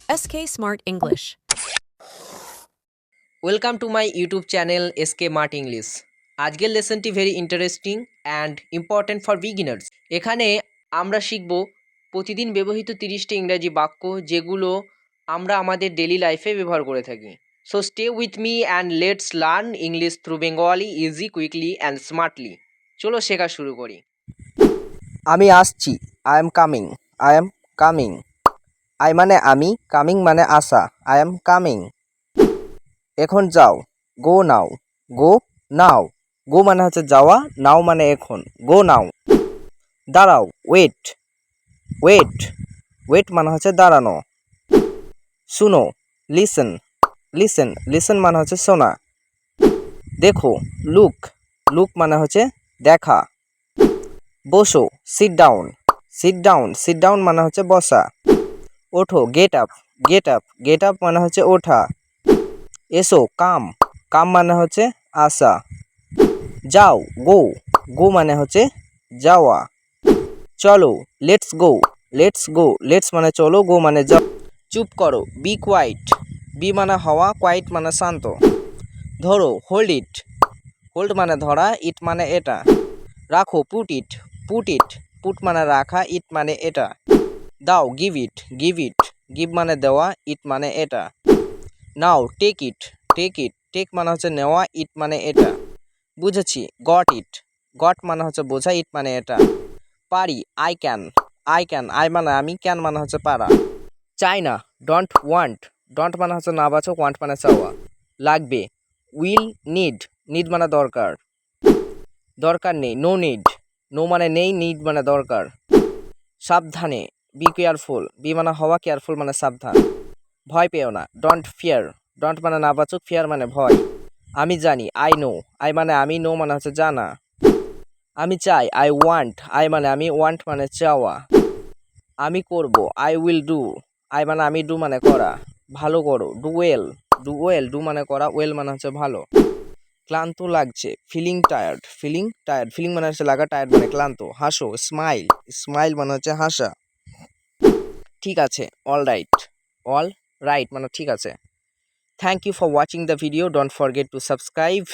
SK Smart English. Welcome to my YouTube channel SK mart English. আজকের লেসনটি very interesting and important for beginners. এখানে আমরা শিখব প্রতিদিন ব্যবহৃত 30টি ইংরাজি বাক্য, যেগুলো আমরা আমাদের ডেলি লাইফে ব্যবহার করে থাকি। So stay with me and let's learn English through Bengali easy, quickly and smartly. চলো শেখা শুরু করি। আমি আসছি। I am coming. I am coming. I মানে আমি, কামিং মানে আসা। I am coming. এখন যাও। গো নাও। গো নাও। গো মানে হচ্ছে যাওয়া, নাও মানে এখন। গো নাও। দাঁড়াও। ওয়েট। ওয়েট। ওয়েট মানে হচ্ছে দাঁড়ানো। শুনো। লিসেন। লিসেন। লিসেন মানে হচ্ছে শোনা। দেখো। লুক। লুক মানে হচ্ছে দেখা। বসো। Sit down. Sit down. Sit down মানে হচ্ছে বসা। ওঠো। Get up. Get up. Get up মানে হচ্ছে ওঠা। এসো। কাম। কাম মানে হচ্ছে আসা। যাও। গো। গো মানে হচ্ছে যাওয়া। চলো। Let's go. Let's go. Let's মানে চলো, গো মানে যাও। চুপ করো। B quite. বি মানে হওয়া, কোয়াইট মানে শান্ত। ধরো। Hold it. হোল্ড মানে ধরা, ইট মানে এটা। রাখো। Put it. Put it. Put মানে রাখা, ইট মানে এটা। দাও। Give it. Give it. Give মানে দেওয়া, ইট মানে এটা। নাও। Take it. Take it. Take মানে হচ্ছে নেওয়া, ইট মানে এটা। বুঝেছি। Got it. গট মানে হচ্ছে বোঝা, ইট মানে এটা। পারি। I can. I can. I মানে আমি, ক্যান মানে হচ্ছে পারা। চাই না। Don't want. ডোন্ট মানে হচ্ছে না বাচক, ওয়ান্ট মানে চাওয়া। লাগবে। Will need. নিড মানে দরকার। দরকার নেই। No need. নো মানে নেই, নিড মানে দরকার। সাবধানে। Be careful. বি মানে হওয়া, কেয়ারফুল মানে সাবধান। ভয় পেও না। Don't fear. ডোন্ট মানে নাবাচক, ফিয়ার মানে ভয়। আমি জানি। I know. আই মানে আমি, নো মানে হচ্ছে জানা। আমি চাই। I want. আই মানে আমি, ওয়ান্ট মানে চাওয়া। আমি করব। I will do. আই মানে আমি, ডু মানে করা। ভালো করো। Do well. Do well. Do মানে করা, ওয়েল মানে হচ্ছে ভালো। ক্লান্ত লাগছে। Feeling tired. Feeling tired. Feeling মানে হচ্ছে লাগা, টায়ার্ড মানে ক্লান্ত। হাসো। স্মাইল। স্মাইল মানে হচ্ছে হাসা। ঠিক আছে। All right. অল রাইট মানে ঠিক আছে। Thank you for watching the video. Don't forget to subscribe.